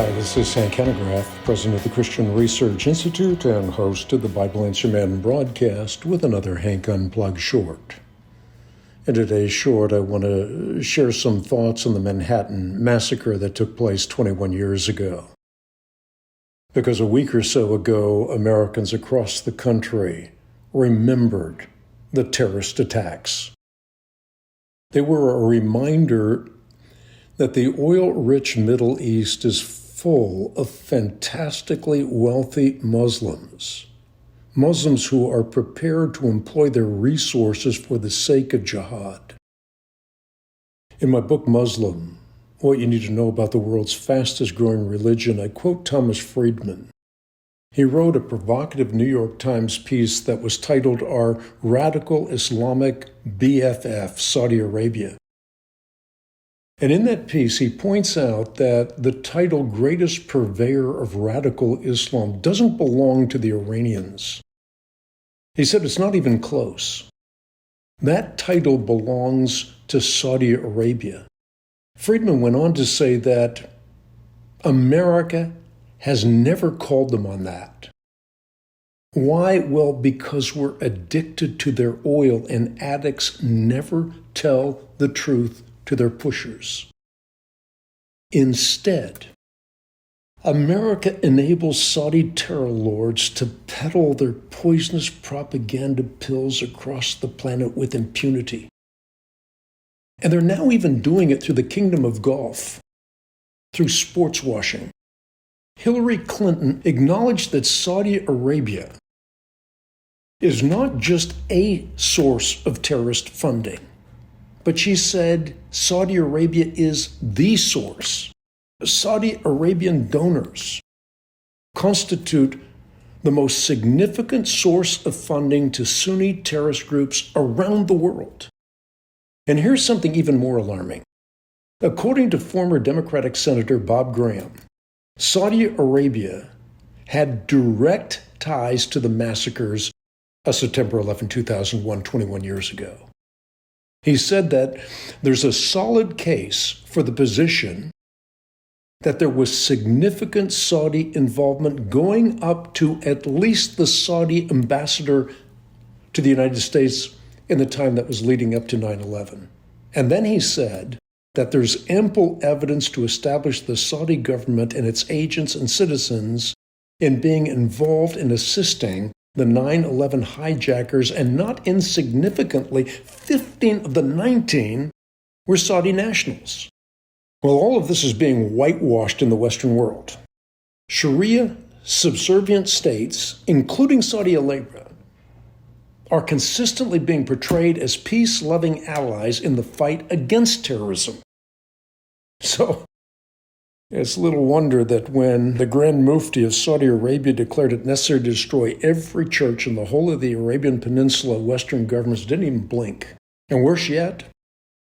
Hi, this is Hanegraaff, president of the Christian Research Institute and host of the Bible Answer Man broadcast with another Hank Unplugged short. In today's short, I want to share some thoughts on the Manhattan Massacre that took place 21 years ago. Because a week or so ago, Americans across the country remembered the terrorist attacks. They were a reminder that the oil-rich Middle East is full of fantastically wealthy Muslims who are prepared to employ their resources for the sake of jihad. In my book, Muslim, What You Need to Know About the World's Fastest Growing Religion, I quote Thomas Friedman. He wrote a provocative New York Times piece that was titled Our Radical Islamic BFF, Saudi Arabia. And in that piece, he points out that the title greatest purveyor of radical Islam doesn't belong to the Iranians. He said it's not even close. That title belongs to Saudi Arabia. Friedman went on to say that America has never called them on that. Why? Well, because we're addicted to their oil, and addicts never tell the truth to their pushers. Instead, America enables Saudi terror lords to peddle their poisonous propaganda pills across the planet with impunity. And they're now even doing it through the Kingdom of Gulf, through sports washing. Hillary Clinton acknowledged that Saudi Arabia is not just a source of terrorist funding, but she said Saudi Arabia is the source. Saudi Arabian donors constitute the most significant source of funding to Sunni terrorist groups around the world. And here's something even more alarming. According to former Democratic Senator Bob Graham, Saudi Arabia had direct ties to the massacres of September 11, 2001, 21 years ago. He said that there's a solid case for the position that there was significant Saudi involvement going up to at least the Saudi ambassador to the United States in the time that was leading up to 9/11. And then he said that there's ample evidence to establish the Saudi government and its agents and citizens in being involved in assisting the 9/11 hijackers, and not insignificantly, 15 of the 19 were Saudi nationals. Well, all of this is being whitewashed in the Western world. Sharia-subservient states, including Saudi Arabia, are consistently being portrayed as peace-loving allies in the fight against terrorism. So, it's little wonder that when the Grand Mufti of Saudi Arabia declared it necessary to destroy every church in the whole of the Arabian Peninsula, Western governments didn't even blink. And worse yet,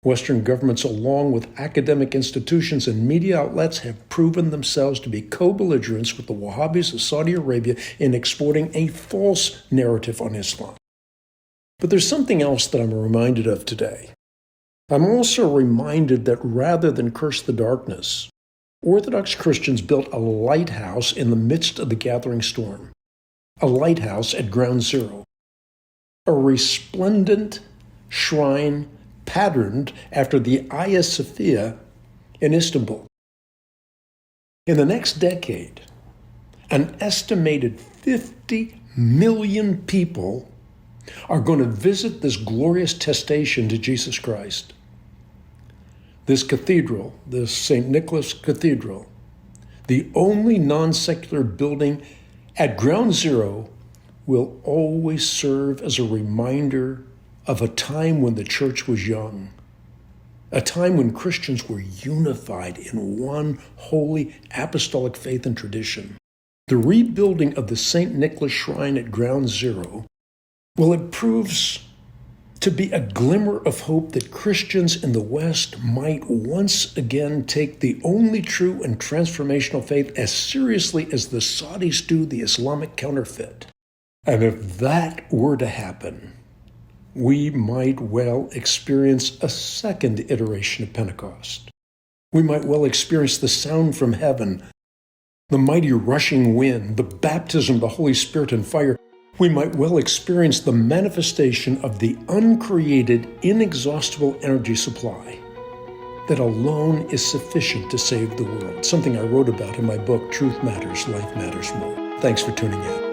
Western governments, along with academic institutions and media outlets, have proven themselves to be co-belligerents with the Wahhabis of Saudi Arabia in exporting a false narrative on Islam. But there's something else that I'm reminded of today. I'm also reminded that rather than curse the darkness, Orthodox Christians built a lighthouse in the midst of the gathering storm, a lighthouse at ground zero, a resplendent shrine patterned after the Hagia Sophia in Istanbul. In the next decade, an estimated 50 million people are going to visit this glorious testation to Jesus Christ. This cathedral, this St. Nicholas Cathedral, the only non-secular building at ground zero, will always serve as a reminder of a time when the church was young, a time when Christians were unified in one holy apostolic faith and tradition. The rebuilding of the St. Nicholas Shrine at ground zero, well, it proves to be a glimmer of hope that Christians in the West might once again take the only true and transformational faith as seriously as the Saudis do the Islamic counterfeit. And if that were to happen, we might well experience a second iteration of Pentecost. We might well experience the sound from heaven the mighty rushing wind, the baptism of the Holy Spirit and fire, we might well experience the manifestation of the uncreated, inexhaustible energy supply that alone is sufficient to save the world, something I wrote about in my book, Truth Matters, Life Matters More. Thanks for tuning in.